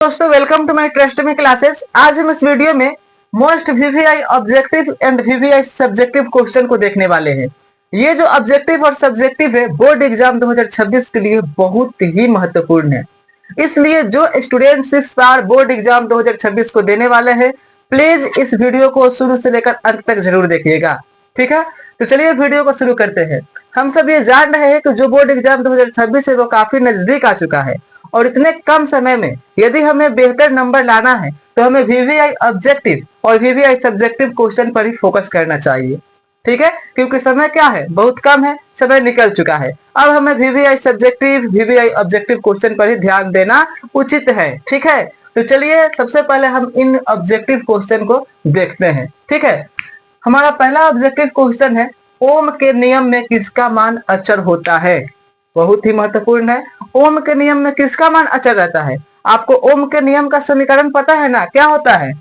दोस्तों welcome to my trust में classes. आज हम इस वीडियो में most VVI objective and VVI subjective question को देखने वाले हैं। ये जो ऑब्जेक्टिव और सब्जेक्टिव है बोर्ड एग्जाम 2026 के लिए बहुत ही महत्वपूर्ण है। इसलिए जो स्टूडेंट्स इस बार बोर्ड एग्जाम 2026 को देने वाले हैं प्लीज इस वीडियो को शुरू से लेकर अंत तक जरूर देखिएगा। ठीक है, तो चलिए वीडियो को शुरू करते हैं। हम सब ये जान रहे हैं कि जो बोर्ड एग्जाम 2026 है वो काफी नजदीक आ चुका है और इतने कम समय में यदि हमें बेहतर नंबर लाना है तो हमें वीवीआई ऑब्जेक्टिव और वीवीआई सब्जेक्टिव क्वेश्चन पर ही फोकस करना चाहिए। ठीक है, क्योंकि समय क्या है, बहुत कम है, समय निकल चुका है। अब हमें VVI subjective VVI objective question पर ही ध्यान देना उचित है। ठीक है, तो चलिए सबसे पहले हम इन ऑब्जेक्टिव क्वेश्चन को देखते हैं। ठीक है, हमारा पहला ऑब्जेक्टिव क्वेश्चन है ओम के नियम में किसका मान अचर होता है। बहुत ही महत्वपूर्ण है। ओम के नियम में किसका मान अचर रहता है? आपको ओम के नियम का समीकरण पता है ना, क्या होता है?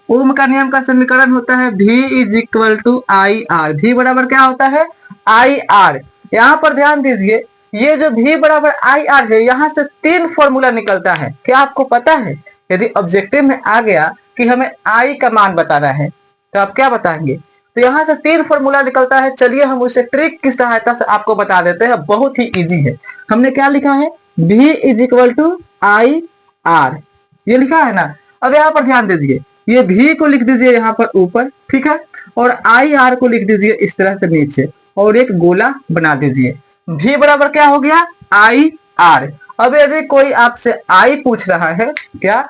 ओम का नियम का समीकरण होता है V is equal to I R. भी बराबर क्या होता है? I R. यहाँ पर ध्यान दीजिए, ये जो V बराबर आई आर है यहाँ से तीन फॉर्मूला निकलता है। क्या आपको पता है? यदि ऑब्जेक्टिव में आ गया कि हमें आई का मान बताना है तो आप क्या बताएंगे? तो यहाँ से तीन फॉर्मूला निकलता है। चलिए हम उसे ट्रिक की सहायता से आपको बता देते हैं, बहुत ही इजी है। हमने क्या लिखा है? V is equal to I R, ये लिखा है ना। अब यहाँ पर ध्यान दीजिए, ये V को लिख दीजिए यहाँ पर ऊपर, ठीक है, और आई आर को लिख दीजिए इस तरह से नीचे और एक गोला बना दीजिए। V बराबर क्या हो गया? I R. अब यदि कोई आपसे आई पूछ रहा है, क्या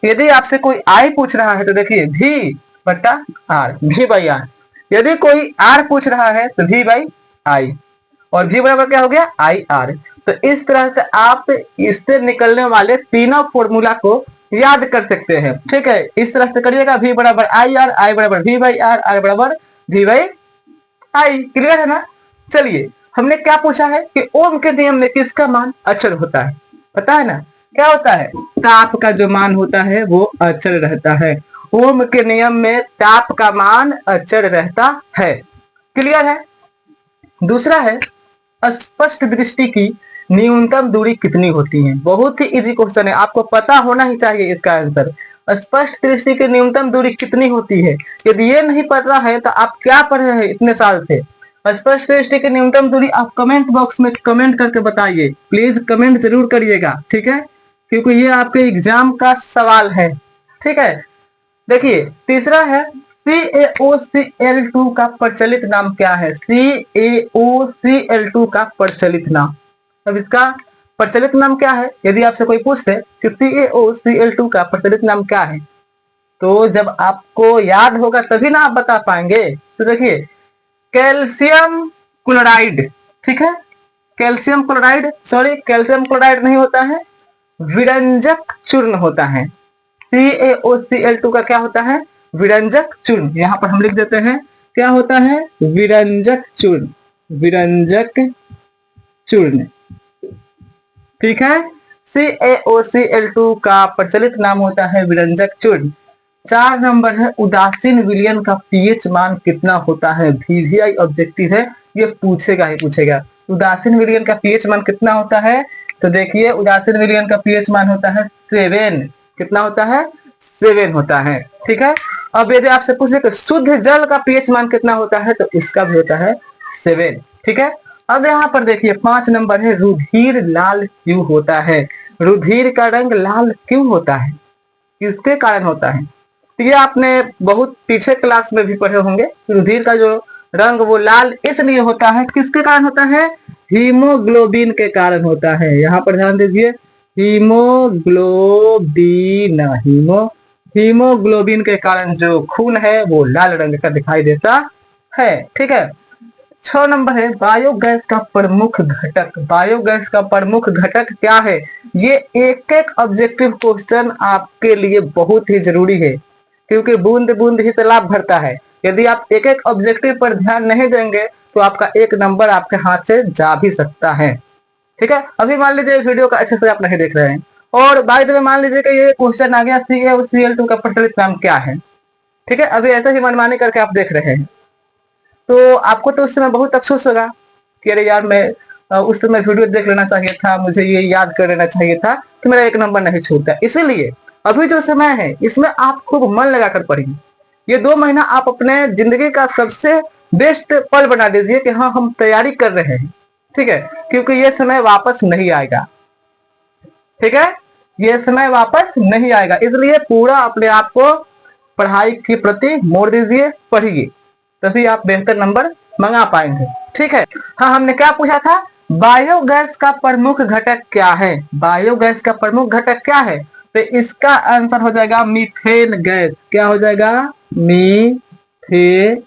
यदि आपसे कोई आई पूछ रहा है तो देखिए V बटा आर, V बाई आर। यदि कोई आर पूछ रहा है तो V बाई आई, और V बराबर क्या हो गया? I R. तो इस तरह से आप इससे निकलने वाले तीनों फॉर्मूला को याद कर सकते हैं। ठीक है, इस तरह से करिएगा, V बराबर आई आर, आई बराबर V बाई आर, आर बराबर V बाई आई। क्लियर है ना? चलिए, हमने क्या पूछा है कि ओम के नियम में किसका मान अचर होता है? पता है ना क्या होता है? ताप का जो मान होता है वो अचर रहता है। ओम के नियम में ताप का मान अचर रहता है। क्लियर है? दूसरा है स्पष्ट दृष्टि की न्यूनतम दूरी कितनी होती है? बहुत ही इजी क्वेश्चन है, आपको पता होना ही चाहिए इसका आंसर। स्पष्ट दृष्टि की न्यूनतम दूरी कितनी होती है? यदि ये नहीं पता है तो आप क्या पढ़ रहे हैं इतने साल से? स्पष्ट दृष्टि की न्यूनतम दूरी आप कमेंट बॉक्स में कमेंट करके बताइए। प्लीज कमेंट जरूर करिएगा, ठीक है, क्योंकि ये आपके एग्जाम का सवाल है। ठीक है, देखिए तीसरा है CaOCl2 का प्रचलित नाम क्या है? CaOCl2 का प्रचलित नाम। अब इसका प्रचलित नाम क्या है? यदि आपसे कोई पूछे कि CaOCl2 का प्रचलित नाम क्या है तो जब आपको याद होगा तभी ना आप बता पाएंगे। तो देखिए कैल्शियम क्लोराइड, ठीक है, calcium chloride, sorry calcium chloride नहीं होता है, विरंजक चूर्ण होता है। CaOCl2 का क्या होता है? विरंजक चूर्ण। यहाँ पर हम लिख देते हैं क्या होता है? विरंजक चूर्ण, विरंजक चूर्ण। ठीक है, CaOCl2 का प्रचलित नाम होता है विरंजक चूर्ण। 4 नंबर है उदासीन विलयन का पीएच मान कितना होता है? वीवीआई ऑब्जेक्टिव है, ये पूछेगा ही पूछेगा। उदासीन विलयन का पीएच मान कितना होता है? तो देखिए उदासीन विलयन का पीएच मान होता है 7। कितना होता है? 7 होता है। ठीक है, अब यदि आपसे पूछे कि शुद्ध जल का पीएच मान कितना होता है तो इसका भी होता है 7। ठीक है, अब यहाँ पर देखिए 5 नंबर है रुधिर लाल क्यों होता है? रुधिर का रंग लाल क्यों होता है? किसके कारण होता है? तो ये आपने बहुत पीछे क्लास में भी पढ़े होंगे। रुधिर का जो रंग वो लाल इसलिए होता है, किसके कारण होता है? हीमोग्लोबिन के कारण होता है। यहाँ पर ध्यान दीजिए, हीमोग्लोबिन, हीमोग्लोबिन के कारण जो खून है वो लाल रंग का दिखाई देता है। ठीक है, 6 नंबर है बायोगैस का प्रमुख घटक। बायोगैस का प्रमुख घटक क्या है? ये एक एक ऑब्जेक्टिव क्वेश्चन आपके लिए बहुत ही जरूरी है, क्योंकि बूंद बूंद ही तालाब भरता है। यदि आप एक एक ऑब्जेक्टिव पर ध्यान नहीं देंगे तो आपका एक नंबर आपके हाथ से जा भी सकता है। ठीक है, अभी मान लीजिए वीडियो का अच्छे से आप नहीं देख रहे हैं और बाय द वे मान लीजिए कि ये क्वेश्चन आ गया CaOCl2 का प्रचलित नाम क्या है। ठीक है, अभी ऐसे ही मनमानी करके आप देख रहे हैं तो आपको तो उस समय बहुत अफसोस होगा कि अरे यार मैं उस समय वीडियो देख लेना चाहिए था, मुझे ये याद कर लेना चाहिए था, तो मेरा एक नंबर नहीं छूटता। इसीलिए अभी जो समय है इसमें आप खूब मन लगाकर पढ़िए। ये 2 महीना आप अपने जिंदगी का सबसे बेस्ट पल बना दीजिए कि हाँ हम तैयारी कर रहे हैं, ठीक है, क्योंकि ये समय वापस नहीं आएगा, ठीक है, ये समय वापस नहीं आएगा। इसलिए पूरा अपने आप को पढ़ाई के प्रति मोड़ दीजिए, पढ़िए, तभी आप बेहतर नंबर मंगा पाएंगे, ठीक है। हाँ, हमने क्या पूछा था, बायोगैस का प्रमुख घटक क्या है? बायोगैस का प्रमुख घटक क्या है? तो इसका आंसर हो जाएगा मीथेन गैस। क्या हो जाएगा? मीथेन।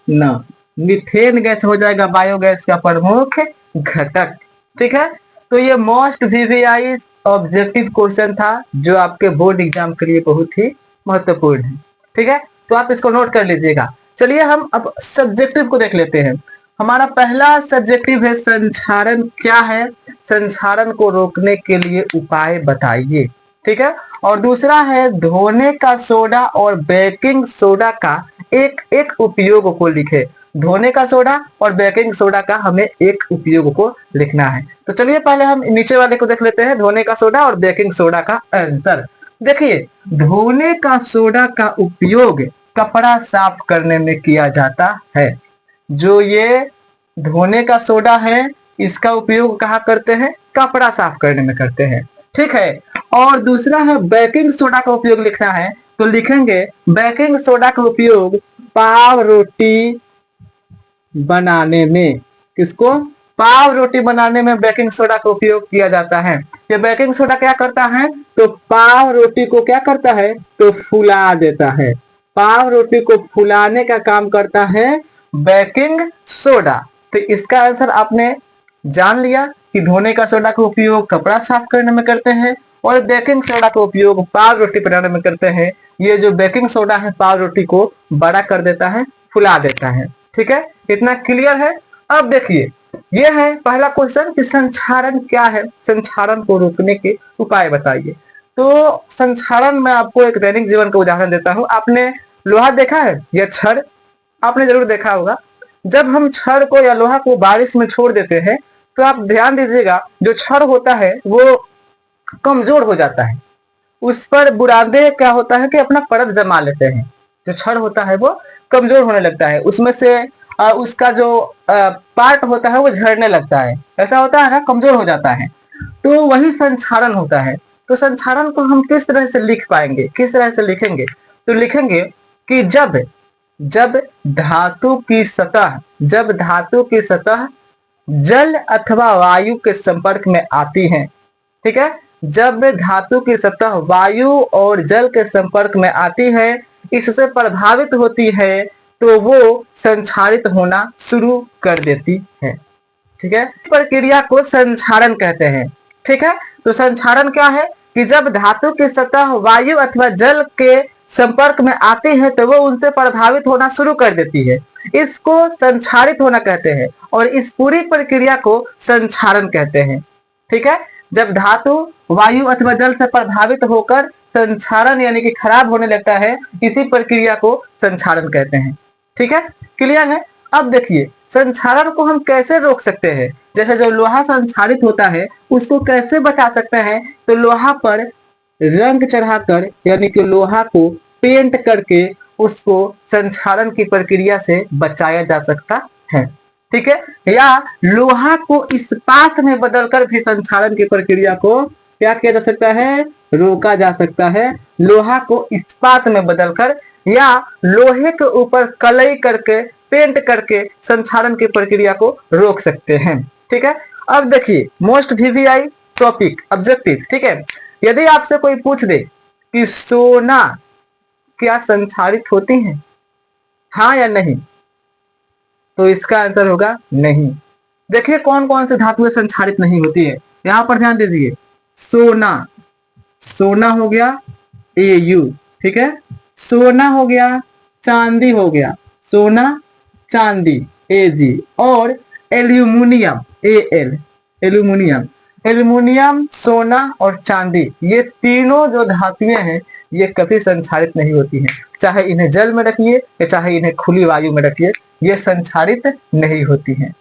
मीथेन गैस हो जाएगा बायोगैस का प्रमुख घटक, ठीक है। तो ये मोस्ट वीवीआई ऑब्जेक्टिव क्वेश्चन था जो आपके बोर्ड एग्जाम के लिए बहुत ही महत्वपूर्ण है, ठीक है। तो आप इसको नोट कर लीजिएगा। चलिए हम अब सब्जेक्टिव को देख लेते हैं। हमारा पहला सब्जेक्टिव है संक्षारण क्या है? संक्षारण को रोकने के लिए उपाय बताइए, ठीक है। और दूसरा है धोने का सोडा और बेकिंग सोडा का एक एक उपयोग को लिखे। धोने का सोडा और बेकिंग सोडा का हमें एक उपयोग को लिखना है। तो चलिए पहले हम नीचे वाले को देख लेते हैं, धोने का सोडा और बेकिंग सोडा का आंसर। देखिए, धोने का सोडा का उपयोग कपड़ा साफ करने में किया जाता है। जो ये धोने का सोडा है इसका उपयोग कहाँ करते हैं? कपड़ा साफ करने में करते हैं, ठीक है। और दूसरा है बेकिंग सोडा का उपयोग लिखना है, तो लिखेंगे बेकिंग सोडा का उपयोग पाव रोटी बनाने में। किसको? पाव रोटी बनाने में बेकिंग सोडा का उपयोग किया जाता है। ये बेकिंग सोडा क्या करता है? तो पाव रोटी को क्या करता है? तो फुला देता है। पाव रोटी को फुलाने का काम करता है बेकिंग सोडा। तो इसका आंसर आपने जान लिया कि धोने का सोडा का उपयोग कपड़ा साफ करने में करते हैं और बेकिंग सोडा का उपयोग पाव रोटी बनाने में करते हैं। ये जो बेकिंग सोडा है पाव रोटी को बड़ा कर देता है, फुला देता है, ठीक है। इतना क्लियर है? अब देखिए, ये है पहला क्वेश्चन कि संक्षारण क्या है? संक्षारण को रोकने के उपाय बताइए। तो संक्षारण में आपको एक दैनिक जीवन का उदाहरण देता हूं। आपने लोहा देखा है या छड़? आपने जरूर देखा होगा। जब हम छड़ को या लोहा को बारिश में छोड़ देते हैं तो आप ध्यान दीजिएगा, जो छड़ होता है वो कमजोर हो जाता है। उस पर बुरादे क्या होता है कि अपना परत जमा लेते हैं। जो छड़ होता है वो कमजोर होने लगता है, उसमें से उसका जो पार्ट होता है वो झड़ने लगता है। ऐसा होता है ना, कमजोर हो जाता है। तो वही संक्षारण होता है। तो संक्षारण को हम किस तरह से लिख पाएंगे, किस तरह से लिखेंगे? तो लिखेंगे कि जब जब धातु की सतह जल अथवा वायु के संपर्क में आती है, ठीक है। जब धातु की सतह वायु और जल के संपर्क में आती है, इससे प्रभावित होती है, तो वो संक्षारित होना शुरू कर देती है, ठीक है। प्रक्रिया को संक्षारण कहते हैं, ठीक है। तो संक्षारण क्या है कि जब धातु की सतह वायु अथवा जल के संपर्क में आती है तो वो उनसे प्रभावित होना शुरू कर देती है। इसको संक्षारित होना कहते हैं और इस पूरी प्रक्रिया को संक्षारण कहते हैं, ठीक है। जब धातु वायु अथवा जल से प्रभावित होकर संक्षारण यानी कि खराब होने लगता है, इसी प्रक्रिया को संक्षारण कहते हैं, ठीक है। क्लियर है? अब देखिए, संक्षारण को हम कैसे रोक सकते हैं? जैसे जो लोहा संक्षारित होता है उसको कैसे बचा सकते हैं? तो लोहा पर रंग चढ़ाकर यानी कि लोहा को पेंट करके उसको संक्षारण की प्रक्रिया से बचाया जा सकता है, ठीक है। या लोहा को इस्पात में बदलकर भी संक्षारण की प्रक्रिया को क्या किया जा सकता है? रोका जा सकता है। लोहा को इस्पात में बदलकर या लोहे के ऊपर कलई करके पेंट करके संक्षारण की प्रक्रिया को रोक सकते हैं, ठीक है। अब देखिए, मोस्ट वीवीआई टॉपिक ऑब्जेक्टिव, ठीक है। यदि आपसे कोई पूछ दे कि सोना क्या संक्षारित होती है, हाँ या नहीं, तो इसका आंसर होगा नहीं। देखिए कौन कौन से धातुएं संक्षारित नहीं होती है, यहां पर ध्यान दीजिए। सोना, सोना हो गया AU, ठीक है। सोना हो गया, चांदी हो गया, सोना चांदी AG, और एल्यूमिनियम AL, एल्यूमिनियम। एल्यूमिनियम, सोना और चांदी, ये तीनों जो धातुएं हैं ये कभी संक्षारित नहीं होती हैं। चाहे इन्हें जल में रखिए या चाहे इन्हें खुली वायु में रखिए, ये संक्षारित नहीं होती हैं,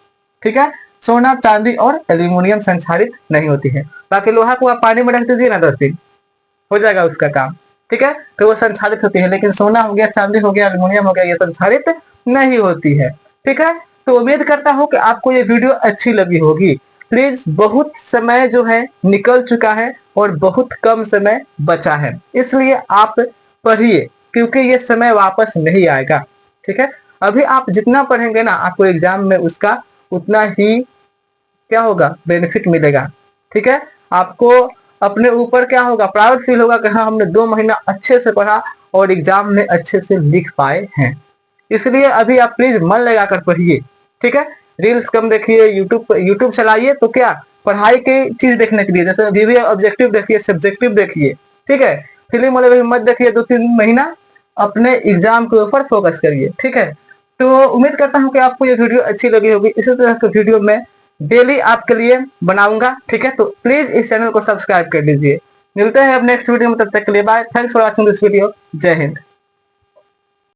ठीक है। सोना, चांदी और एल्यूमिनियम संक्षारित नहीं होती है। बाकी लोहा को आप पानी में रख दीजिए ना 10 दिन, हो जाएगा उसका काम, ठीक है, तो वो संचालित होती है। लेकिन सोना हो गया, चांदी हो गया, एल्युमिनियम हो गया, ये संचालित नहीं होती है। ठीक है, तो उम्मीद करता हूँ कि आपको ये वीडियो अच्छी लगी होगी। प्लीज, बहुत समय जो है निकल चुका है और बहुत कम समय बचा है, इसलिए आप पढ़िए, क्योंकि ये समय वापस नहीं आएगा। ठीक है, अभी आप जितना पढ़ेंगे ना, आपको एग्जाम में उसका उतना ही क्या होगा, बेनिफिट मिलेगा। ठीक है, आपको अपने ऊपर क्या होगा, प्राउड फील होगा कि हाँ, हमने 2 महीना अच्छे से पढ़ा और एग्जाम में अच्छे से लिख पाए हैं। इसलिए अभी आप प्लीज मन लगाकर पढ़िए। ठीक है, रील्स कम देखिए, यूट्यूब चलाइए तो क्या, पढ़ाई की चीज देखने के लिए, जैसे वीवीआई ऑब्जेक्टिव देखिए, सब्जेक्टिव देखिए। ठीक है, फिल्म वाले मत देखिए 2-3 महीना, अपने एग्जाम के ऊपर फोकस करिए। ठीक है, तो उम्मीद करता हूँ कि आपको ये वीडियो अच्छी लगी होगी। इसी तरह की वीडियो मैं डेली आपके लिए बनाऊंगा। ठीक है, तो प्लीज इस चैनल को सब्सक्राइब कर लीजिए। मिलते हैं अब नेक्स्ट वीडियो में, तब तक के लिए bye. Thanks for watching this video. जय हिंद।